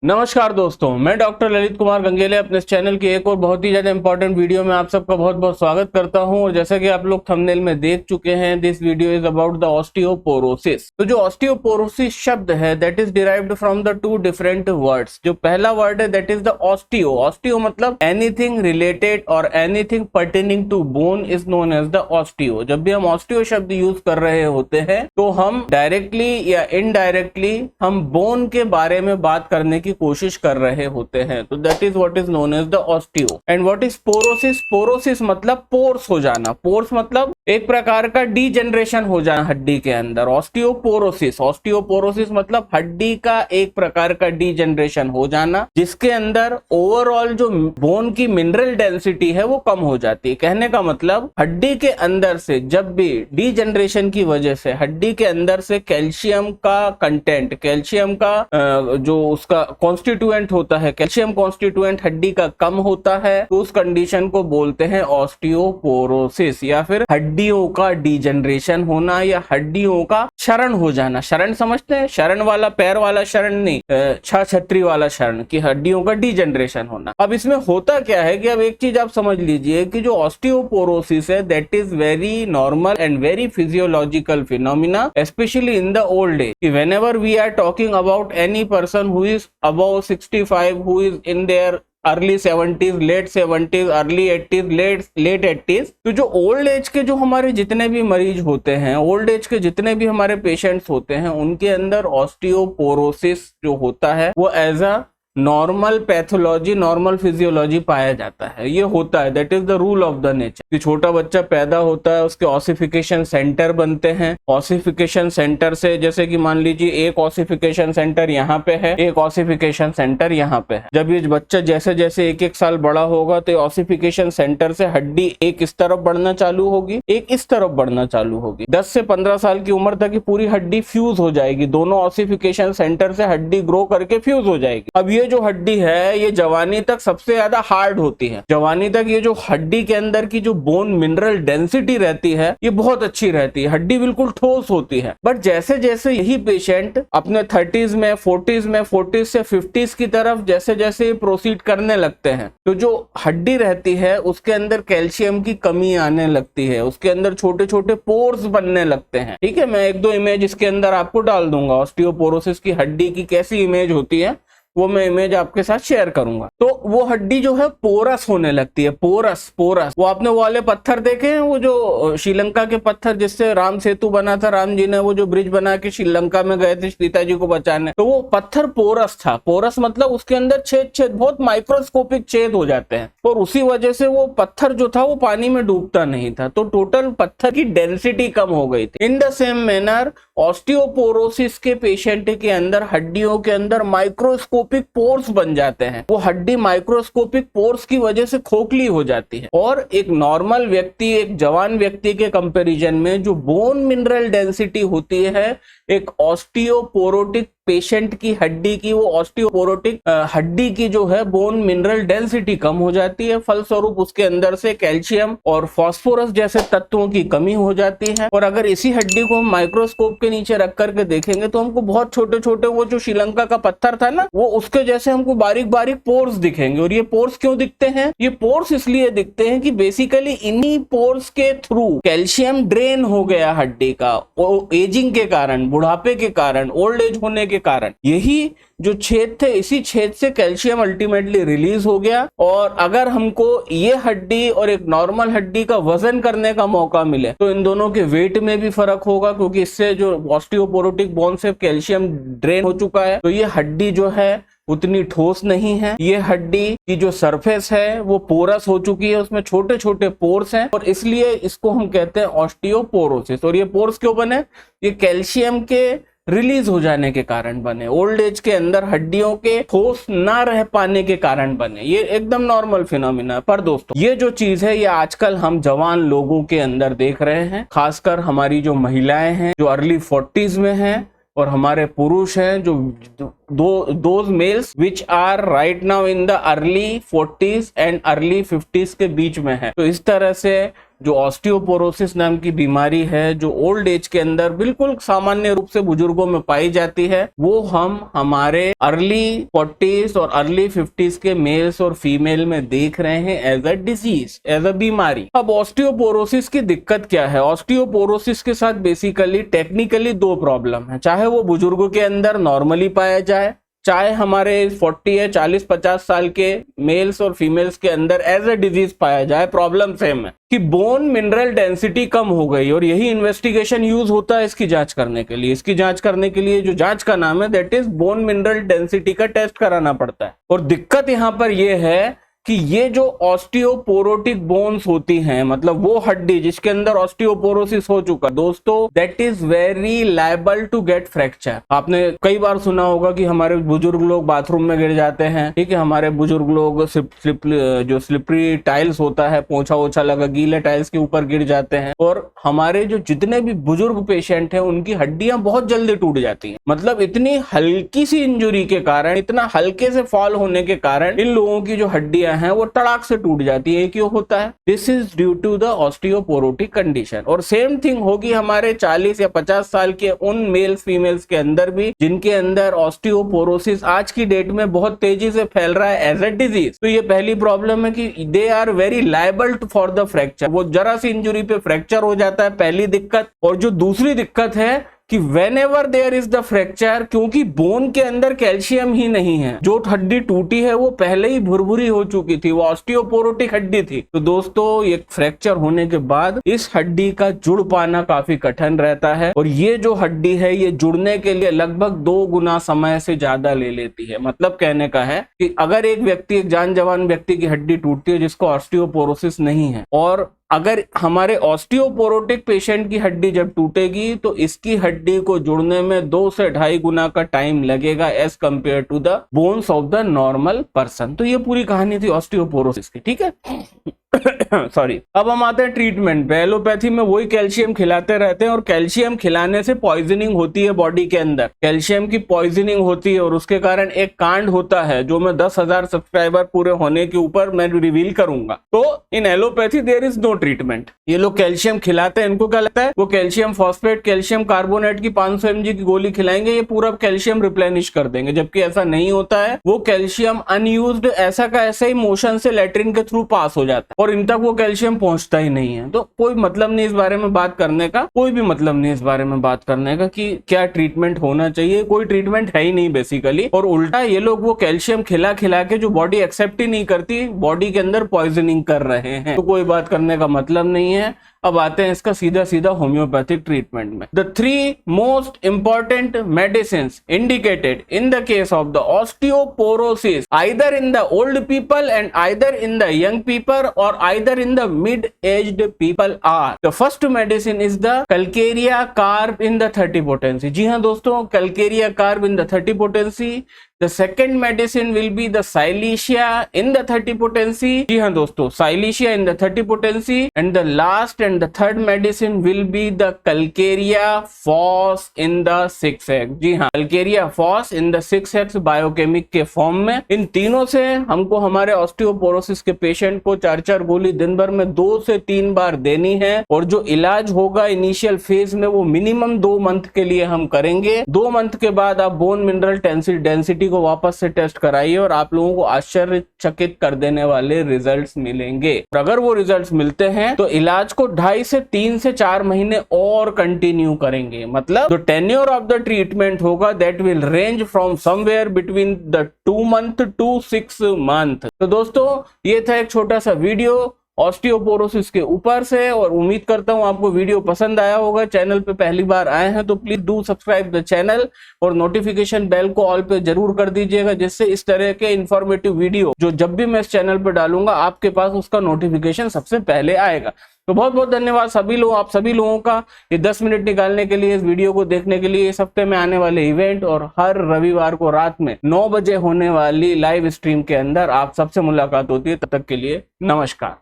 नमस्कार दोस्तों, मैं डॉक्टर ललित कुमार गंगेले अपने इस चैनल की एक और बहुत ही ज्यादा इंपॉर्टेंट वीडियो में आप सबका बहुत बहुत स्वागत करता हूं। और जैसा कि आप लोग थंबनेल में देख चुके हैं, this video is about the osteoporosis. तो जो ऑस्टियोपोरोसिस शब्द है that is derived from the two different words. जो पहला वर्ड है that is the osteo. Osteo मतलब एनीथिंग रिलेटेड और anything pertaining to bone is known as the osteo. जब भी हम ऑस्टियो शब्द यूज कर रहे होते हैं तो हम डायरेक्टली या इनडायरेक्टली हम बोन के बारे में बात करने की कोशिश कर रहे होते हैं। तो that is what is known as the osteo. And what is porosis? Porosis मतलब पोर्स हो जाना। पोर्स मतलब एक प्रकार का डीजनरेशन हो जाना हड्डी के अंदर। ऑस्टियोपोरोसिस, ऑस्टियोपोरोसिस मतलब हड्डी का एक प्रकार का डीजनरेशन हो जाना जिसके अंदर ओवरऑल जो बोन की मिनरल डेंसिटी है वो कम हो जाती है। कहने का मतलब हड्डी के अंदर से जब भी डीजनरेशन की वजह से हड्डी के अंदर से कैल्शियम का कंटेंट, कैल्शियम का जो उसका कॉन्स्टिट्यूएंट होता है, कैल्शियम कॉन्स्टिट्यूएंट हड्डी का कम होता है, तो उस कंडीशन को बोलते हैं ऑस्टियोपोरोसिस या फिर हड्डियों का डीजनरेशन होना या हड्डियों का क्षरण हो जाना। क्षरण समझते हैं? शरण वाला, पैर वाला शरण नहीं, छतरी वाला शरण, की हड्डियों का डीजनरेशन होना। अब इसमें होता क्या है कि अब एक चीज आप समझ लीजिए कि जो ऑस्टियोपोरोसिस है that is very normal and very physiological phenomena specially in the old age. Whenever we are talking about any person who is above 65 who is in their early 70s, late 70s, early 80s, late 80s। तो जो old age के जो हमारे जितने भी मरीज होते हैं, ओल्ड एज के जितने भी हमारे पेशेंट्स होते हैं, उनके अंदर ऑस्टियोपोरोसिस जो होता है वो as a normal pathology, normal physiology पाया जाता है। ये होता है, that is the rule of the nature. कि छोटा बच्चा पैदा होता है, उसके ऑसिफिकेशन सेंटर बनते हैं। ऑसिफिकेशन सेंटर से जैसे कि मान लीजिए एक ऑसिफिकेशन सेंटर यहाँ पे है, एक ऑसिफिकेशन सेंटर यहाँ पे है। जब ये बच्चा जैसे जैसे एक एक साल बड़ा होगा तो ऑसिफिकेशन सेंटर से हड्डी एक इस तरफ बढ़ना चालू होगी, एक इस तरफ बढ़ना चालू होगी। 10 से 15 साल की उम्र तक पूरी हड्डी फ्यूज हो जाएगी, दोनों ऑसिफिकेशन सेंटर से हड्डी ग्रो करके फ्यूज हो जाएगी। अब ये जो हड्डी है ये जवानी तक सबसे ज्यादा हार्ड होती है। जवानी तक ये जो हड्डी के अंदर की जो बोन मिनरल डेंसिटी रहती है ये बहुत अच्छी रहती है, हड्डी बिल्कुल ठोस होती है। बट जैसे जैसे यही पेशेंट अपने 30s में, 40s में, 40s से 50s की तरफ जैसे जैसे प्रोसीड करने लगते हैं तो जो हड्डी रहती है उसके अंदर कैल्शियम की कमी आने लगती है, उसके अंदर छोटे छोटे पोर्स बनने लगते हैं। ठीक है, मैं एक दो इमेज इसके अंदर आपको डाल दूंगा। ऑस्टियोपोरोसिस की हड्डी की कैसी इमेज होती है वो मैं इमेज आपके साथ शेयर करूंगा। तो वो हड्डी जो है पोरस होने लगती है। Porous, porous. वो आपने वो वाले पत्थर देखे हैं, वो जो श्रीलंका के पत्थर जिससे राम सेतु बना था, राम जी ने वो जो ब्रिज बना के श्रीलंका में गए थे सीता जी को बचाने, तो वो पत्थर पोरस था। पोरस मतलब उसके अंदर छेद छेद, बहुत माइक्रोस्कोपिक छेद हो जाते हैं और उसी वजह से वो पत्थर जो था वो पानी में डूबता नहीं था, तो टोटल पत्थर की डेंसिटी कम हो गई थी। In the same manner osteoporosis के पेशेंट के अंदर हड्डियों के अंदर माइक्रोस्कोपिक पोर्स बन जाते हैं। वो हड्डी माइक्रोस्कोपिक पोर्स की वजह से खोखली हो जाती है और एक नॉर्मल व्यक्ति, एक जवान व्यक्ति के कंपैरिजन में जो बोन मिनरल डेंसिटी होती है एक ऑस्टियोपोरोटिक पेशेंट की हड्डी की, वो ऑस्टियोपोरोटिक हड्डी की जो है बोन मिनरल डेंसिटी कम हो जाती है। फलस्वरूप उसके अंदर से कैल्शियम और फास्फोरस जैसे तत्वों की कमी हो जाती है। और अगर इसी हड्डी को हम माइक्रोस्कोप के नीचे रख करके देखेंगे तो हमको बहुत छोटे छोटे वो जो श्रीलंका का पत्थर था ना, वो उसके जैसे हमको बारीक बारीक पोर्स दिखेंगे। और ये पोर्स क्यों दिखते हैं? ये पोर्स इसलिए दिखते हैं कि बेसिकली इन्हीं पोर्स के थ्रू कैल्शियम ड्रेन हो गया हड्डी का, एजिंग के कारण, बुढ़ापे के कारण, ओल्ड एज होने के कारण। यही जो छेद थे, इसी छेद से कैल्शियम अल्टीमेटली रिलीज हो गया। और अगर हमको ये हड्डी और एक नॉर्मल हड्डी का वजन करने का मौका मिले तो इन दोनों के वेट में भी फर्क होगा, क्योंकि इससे जो ऑस्टियोपोरोटिक बोन से कैल्शियम ड्रेन हो चुका है तो ये हड्डी जो है उतनी ठोस नहीं है। ये हड्डी की जो सरफेस है वो पोरस हो चुकी है, उसमें छोटे छोटे पोर्स हैं और इसलिए इसको हम कहते हैं ऑस्टियोपोरोसिस। और ये पोर्स क्यों बने? ये कैल्शियम के रिलीज हो जाने के कारण बने, ओल्ड एज के अंदर हड्डियों के ठोस ना रह पाने के कारण बने। ये एकदम नॉर्मल फिनोमिना है। पर दोस्तों ये जो चीज है ये आजकल हम जवान लोगों के अंदर देख रहे हैं, खासकर हमारी जो महिलाएं हैं जो अर्ली 40s में हैं और हमारे पुरुष हैं जो those males which are right now in the early 40s and early 50s के बीच में है। तो इस तरह से जो ऑस्टियोपोरोसिस नाम की बीमारी है, जो ओल्ड एज के अंदर बिल्कुल सामान्य रूप से बुजुर्गों में पाई जाती है, वो हम हमारे अर्ली 40s और अर्ली 50s के मेल्स और फीमेल में देख रहे हैं as a disease, as a बीमारी। अब ऑस्टियोपोरोसिस की दिक्कत क्या है? ऑस्टियोपोरोसिस के साथ बेसिकली टेक्निकली दो प्रॉब्लम है, चाहे वो बुजुर्गों के अंदर नॉर्मली पाया जाए, चाहे हमारे 40 या 40-50 साल के मेल्स और फीमेल्स के अंदर एज अ डिजीज पाया जाए। प्रॉब्लम सेम है कि बोन मिनरल डेंसिटी कम हो गई, और यही इन्वेस्टिगेशन यूज होता है इसकी जांच करने के लिए। इसकी जांच करने के लिए जो जांच का नाम है that is bone mineral density का टेस्ट कराना पड़ता है। और दिक्कत यहां पर यह है कि ये जो ऑस्टियोपोरोटिक बोन्स होती हैं, मतलब वो हड्डी जिसके अंदर ऑस्टियोपोरोसिस हो चुका, दोस्तों that is very liable to get fracture. आपने कई बार सुना होगा कि हमारे बुजुर्ग लोग बाथरूम में गिर जाते हैं, ठीक है, हमारे बुजुर्ग लोग जो स्लिपरी टाइल्स होता है, पोछा ओछा लगा गीले टाइल्स के ऊपर गिर जाते हैं। और हमारे जो जितने भी बुजुर्ग पेशेंट हैं उनकी हड्डियां बहुत जल्दी टूट जाती हैं। मतलब इतनी हल्की सी इंजुरी के कारण, इतना हल्के से फॉल होने के कारण इन लोगों की जो हड्डियां हैं वो तड़ाक से टूट जाती है। क्यों होता है? This is due to the osteoporotic condition. और सेम थिंग होगी हमारे 40 या 50 साल के उन मेल्स फीमेल्स के अंदर भी जिनके अंदर ऑस्टियोपोरोसिस आज की डेट में बहुत तेजी से फैल रहा है एज ए डिजीज। तो ये पहली प्रॉब्लम है कि they are very liable for the fracture. वो जरा सी इंजुरी पे फ्रैक्चर हो जाता है, पहली दिक्कत। और जो दूसरी दिक्कत है कि whenever there is the fracture, क्योंकि बोन के अंदर कैल्शियम ही नहीं है, जो हड्डी टूटी है वो पहले ही भुरभुरी हो चुकी थी, वो ऑस्टियोपोरोटिक हड्डी थी। तो दोस्तों ये फ्रैक्चर होने के बाद इस हड्डी का जुड़ पाना काफी कठिन रहता है, और ये जो हड्डी है ये जुड़ने के लिए लगभग 2 गुना समय से ज्यादा ले लेती है। मतलब कहने का है कि अगर एक व्यक्ति, एक जान जवान व्यक्ति की हड्डी टूटती है जिसको ऑस्टियोपोरोसिस नहीं है, और अगर हमारे ऑस्टियोपोरोटिक पेशेंट की हड्डी जब टूटेगी तो इसकी हड्डी को जुड़ने में 2 से 2.5 गुना का टाइम लगेगा as compare to the bones of the normal person. तो ये पूरी कहानी थी ऑस्टियोपोरोसिस की, ठीक है। सॉरी। अब हम आते हैं ट्रीटमेंट पे। एलोपैथी में वही कैल्शियम खिलाते रहते हैं, और कैल्शियम खिलाने से पॉइजनिंग होती है बॉडी के अंदर, कैल्शियम की पॉइजनिंग होती है, और उसके कारण एक कांड होता है जो मैं 10,000 सब्सक्राइबर पूरे होने के ऊपर मैं रिवील करूंगा। तो in allopathy there is no treatment. ये लोग कैल्शियम खिलाते हैं, इनको क्या लगता है वो कैल्शियम फॉस्फेट, कैल्शियम कार्बोनेट की 500 mg की गोली खिलाएंगे, ये पूरा कैल्शियम रिप्लेनिश कर देंगे, जबकि ऐसा नहीं होता है। वो कैल्शियम अनयूज्ड ऐसा का ऐसा ही मोशन से लेटरिन के थ्रू पास हो जाता है, और इन तक वो कैल्शियम पहुंचता ही नहीं है। तो कोई मतलब नहीं इस बारे में बात करने का, कोई भी मतलब नहीं इस बारे में बात करने का कि क्या ट्रीटमेंट होना चाहिए। कोई ट्रीटमेंट है ही नहीं बेसिकली, और उल्टा ये लोग वो कैल्शियम खिला खिला के जो बॉडी एक्सेप्ट ही नहीं करती, बॉडी के अंदर पॉइजनिंग कर रहे हैं। तो कोई बात करने का मतलब नहीं है। अब आते हैं इसका सीधा सीधा होम्योपैथिक ट्रीटमेंट में। The 3 most important medicines indicated in the case of the osteoporosis either in the old people and either in the young people और either in the mid aged people are. The first medicine is the calcarea carb in the 30 potency। जी हाँ दोस्तों, calcarea carb in the 30 potency। The second medicine will be the Silesia in the 30 potency। जी हाँ दोस्तों, Silesia in the 30 potency। And the last and the third medicine will be the Calcarea Phos in the 6x। जी हाँ, Calcarea Phos in the 6x biochemic के form में। इन तीनों से हमको हमारे ऑस्टियोपोरोसिस के पेशेंट को 4-4 गोली दिन भर में 2 से 3 बार देनी है, और जो इलाज होगा इनिशियल फेज में वो मिनिमम 2 मंथ के लिए हम करेंगे। 2 मंथ के बाद आप बोन मिनरल डेंसिटी को वापस से टेस्ट कराइए, और आप लोगों को आश्चर्यचकित कर देने वाले रिजल्ट्स मिलेंगे। और अगर वो रिजल्ट्स मिलते हैं तो इलाज को 2.5 से 3 से 4 महीने और कंटिन्यू करेंगे। मतलब जो टेन्योर ऑफ द ट्रीटमेंट होगा that will range from somewhere between the 2 month to 6 month. तो दोस्तों ये था एक छोटा सा वीडियो ऑस्टियोपोरोसिस के ऊपर से, और उम्मीद करता हूं आपको वीडियो पसंद आया होगा। चैनल पे पहली बार आए हैं तो please do subscribe the channel, और नोटिफिकेशन बेल को ऑल पे जरूर कर दीजिएगा, जिससे इस तरह के इंफॉर्मेटिव वीडियो जो जब भी मैं इस चैनल पे डालूंगा आपके पास उसका नोटिफिकेशन सबसे पहले आएगा। तो बहुत बहुत धन्यवाद आप सभी लोगों का ये 10 मिनट निकालने के लिए, इस वीडियो को देखने के लिए। इस हफ्ते में आने वाले इवेंट और हर रविवार को रात में 9 बजे होने वाली लाइव स्ट्रीम के अंदर आप सबसे मुलाकात होती है। तब तक के लिए नमस्कार।